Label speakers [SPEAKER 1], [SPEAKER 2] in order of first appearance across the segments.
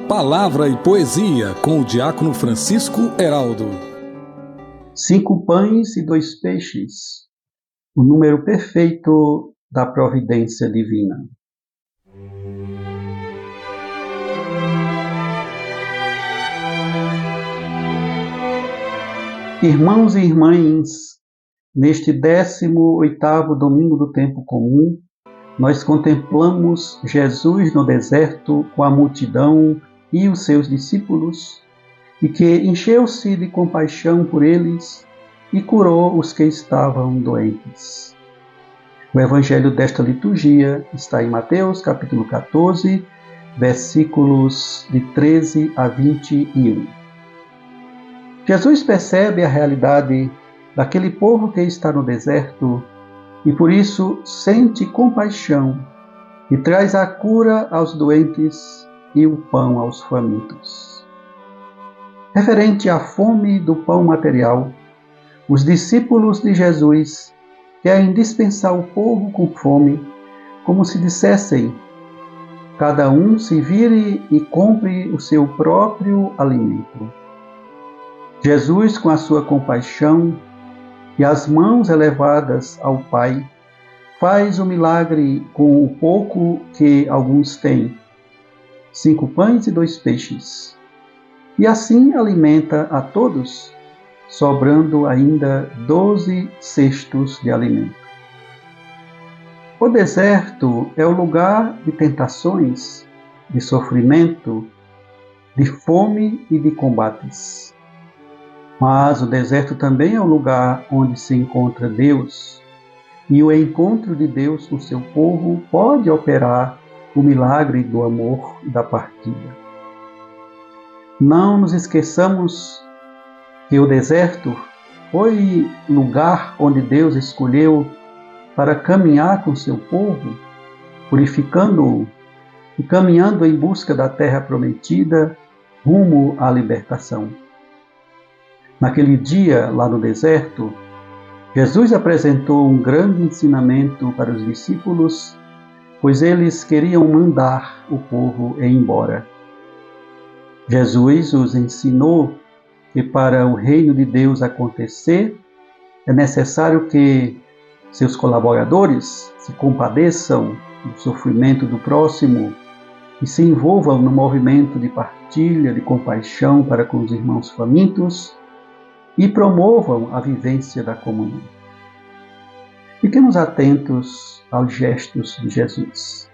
[SPEAKER 1] Palavra e Poesia, com o diácono Francisco Heraldo.
[SPEAKER 2] 5 pães e 2 peixes, o número perfeito da providência divina. Irmãos e irmãs, neste 18º domingo do tempo comum, nós contemplamos Jesus no deserto com a multidão e os seus discípulos, e que encheu-se de compaixão por eles e curou os que estavam doentes. O evangelho desta liturgia está em Mateus, capítulo 14, versículos de 13 a 21. Jesus percebe a realidade daquele povo que está no deserto e por isso sente compaixão e traz a cura aos doentes e o pão aos famintos. Referente à fome do pão material, os discípulos de Jesus querem dispensar o povo com fome, como se dissessem: cada um se vire e compre o seu próprio alimento. Jesus, com a sua compaixão e as mãos elevadas ao Pai, faz o milagre com o pouco que alguns têm, 5 pães e 2 peixes, e assim alimenta a todos, sobrando ainda 12 cestos de alimento. O deserto é o lugar de tentações, de sofrimento, de fome e de combates. Mas o deserto também é o lugar onde se encontra Deus, e o encontro de Deus com seu povo pode operar o milagre do amor e da partilha. Não nos esqueçamos que o deserto foi lugar onde Deus escolheu para caminhar com seu povo, purificando-o e caminhando em busca da terra prometida, rumo à libertação. Naquele dia, lá no deserto, Jesus apresentou um grande ensinamento para os discípulos, pois eles queriam mandar o povo ir embora. Jesus os ensinou que para o reino de Deus acontecer, é necessário que seus colaboradores se compadeçam do sofrimento do próximo e se envolvam no movimento de partilha, de compaixão para com os irmãos famintos, e promovam a vivência da comunhão. Fiquemos atentos aos gestos de Jesus.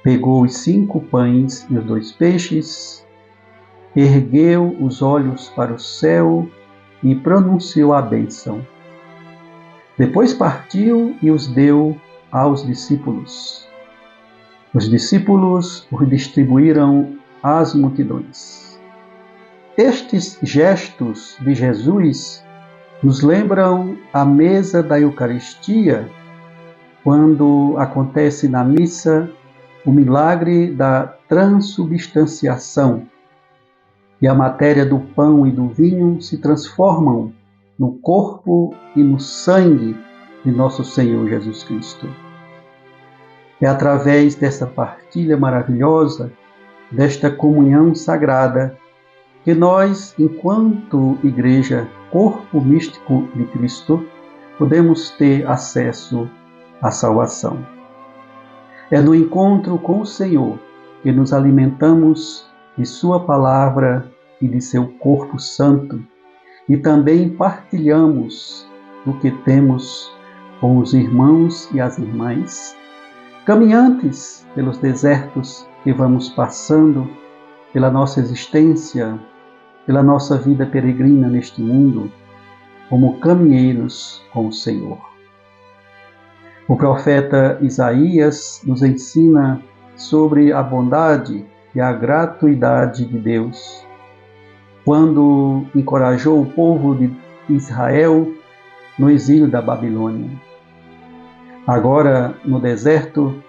[SPEAKER 2] Pegou os 5 pães e os 2 peixes, ergueu os olhos para o céu e pronunciou a bênção. Depois partiu e os deu aos discípulos. Os discípulos os distribuíram às multidões. Estes gestos de Jesus nos lembram a mesa da Eucaristia, quando acontece na missa o milagre da transubstanciação, e a matéria do pão e do vinho se transformam no corpo e no sangue de nosso Senhor Jesus Cristo. É através dessa partilha maravilhosa, desta comunhão sagrada, que nós, enquanto Igreja, corpo místico de Cristo, podemos ter acesso à salvação. É no encontro com o Senhor que nos alimentamos de sua palavra e de seu corpo santo, e também partilhamos do que temos com os irmãos e as irmãs, caminhantes pelos desertos que vamos passando, pela nossa existência, pela nossa vida peregrina neste mundo, como caminheiros com o Senhor. O profeta Isaías nos ensina sobre a bondade e a gratuidade de Deus, quando encorajou o povo de Israel no exílio da Babilônia. Agora, no deserto,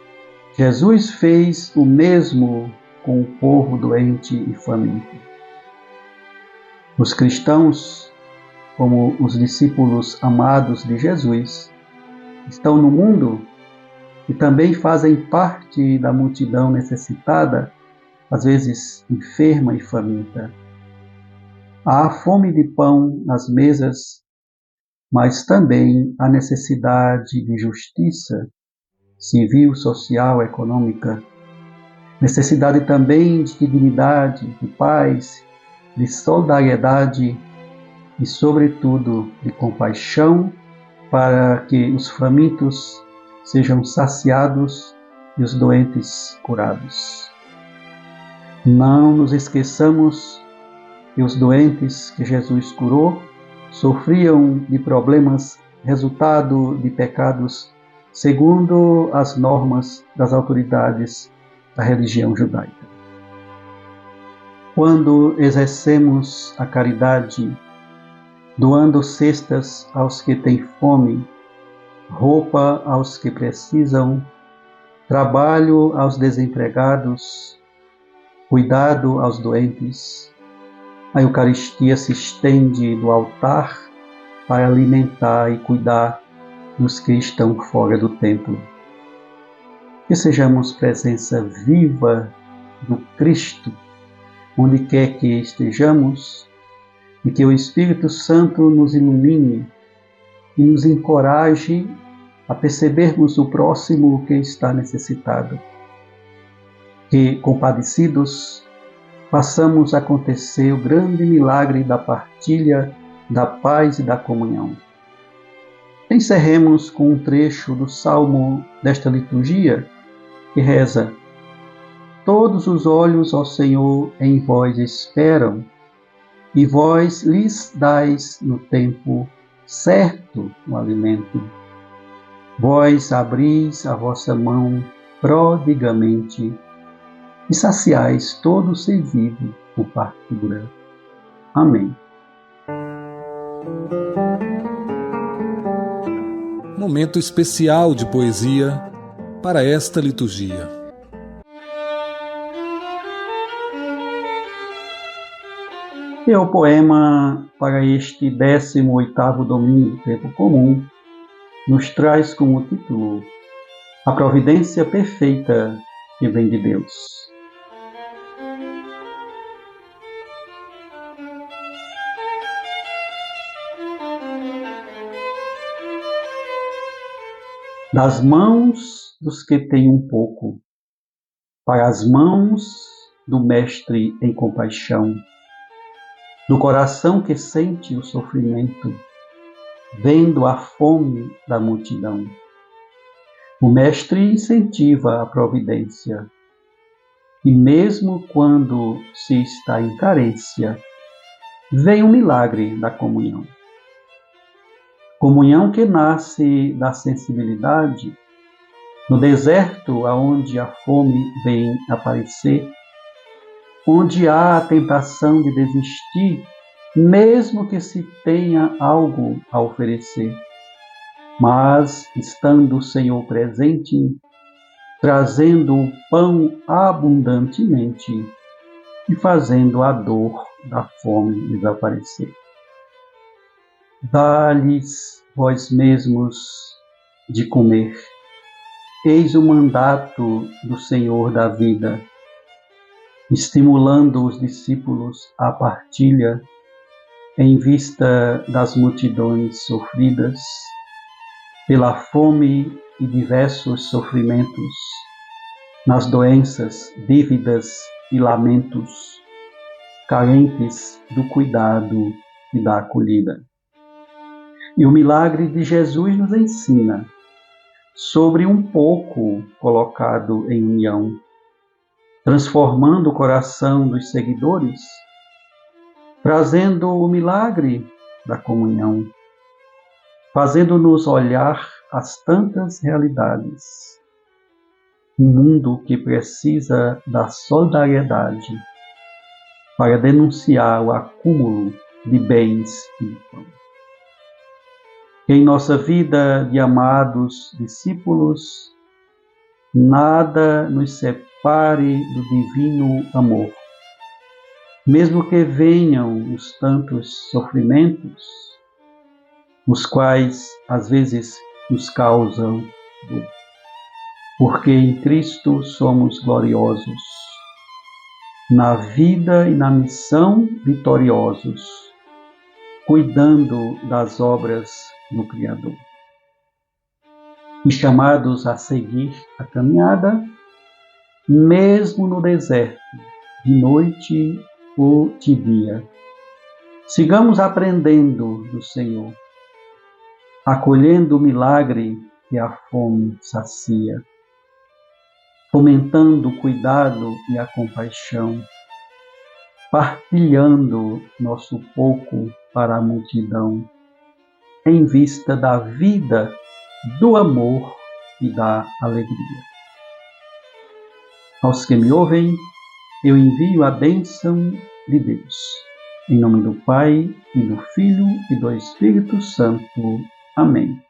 [SPEAKER 2] Jesus fez o mesmo com o povo doente e faminto. Os cristãos, como os discípulos amados de Jesus, estão no mundo e também fazem parte da multidão necessitada às vezes enferma e faminta. Há fome de pão nas mesas, mas também há necessidade de justiça civil, social, econômica, necessidade também de dignidade, de paz, de solidariedade e, sobretudo, de compaixão para que os famintos sejam saciados e os doentes curados. Não nos esqueçamos que os doentes que Jesus curou sofriam de problemas resultado de pecados segundo as normas das autoridades da religião judaica. Quando exercemos a caridade, doando cestas aos que têm fome, roupa aos que precisam, trabalho aos desempregados, cuidado aos doentes, a Eucaristia se estende do altar para alimentar e cuidar dos que estão fora do templo. Que sejamos presença viva do Cristo, onde quer que estejamos, e que o Espírito Santo nos ilumine e nos encoraje a percebermos o próximo que está necessitado. Que, compadecidos, façamos acontecer o grande milagre da partilha, da paz e da comunhão. Encerremos com um trecho do salmo desta liturgia, que reza: Todos os olhos, ó Senhor, em vós esperam, e vós lhes dais no tempo certo o alimento. Vós abris a vossa mão prodigamente, e saciais todo ser vivo com fartura. Amém.
[SPEAKER 1] Momento especial de poesia para esta liturgia.
[SPEAKER 2] E o poema para este 18º domingo do tempo comum nos traz como título A Providência Perfeita que vem de Deus. Das mãos dos que têm um pouco, para as mãos do Mestre em compaixão, do coração que sente o sofrimento, vendo a fome da multidão. O Mestre incentiva a providência, e mesmo quando se está em carência, vem o milagre da comunhão. Comunhão que nasce da sensibilidade, no deserto aonde a fome vem aparecer, onde há a tentação de desistir, mesmo que se tenha algo a oferecer. Mas, estando o Senhor presente, trazendo o pão abundantemente e fazendo a dor da fome desaparecer. Dá-lhes vós mesmos de comer. Eis o mandato do Senhor da vida, estimulando os discípulos à partilha em vista das multidões sofridas pela fome e diversos sofrimentos, nas doenças, dívidas e lamentos, carentes do cuidado e da acolhida. E o milagre de Jesus nos ensina sobre um pouco colocado em união, transformando o coração dos seguidores, trazendo o milagre da comunhão, fazendo-nos olhar as tantas realidades. Um mundo que precisa da solidariedade para denunciar o acúmulo de bens e de pão. Em nossa vida de amados discípulos, nada nos separe do divino amor. Mesmo que venham os tantos sofrimentos, os quais às vezes nos causam dor, porque em Cristo somos gloriosos. na vida e na missão vitoriosos, cuidando das obras do Criador. E chamados a seguir a caminhada, mesmo no deserto, de noite ou de dia. Sigamos aprendendo do Senhor, acolhendo o milagre que a fome sacia, fomentando o cuidado e a compaixão, partilhando nosso pouco para a multidão, em vista da vida, do amor e da alegria. Aos que me ouvem, eu envio a bênção de Deus. Em nome do Pai, e do Filho, e do Espírito Santo. Amém.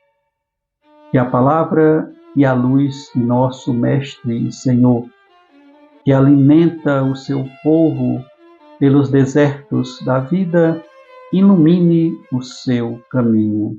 [SPEAKER 2] Que a palavra e a luz de nosso Mestre e Senhor, que alimenta o seu povo pelos desertos da vida, ilumine o seu caminho.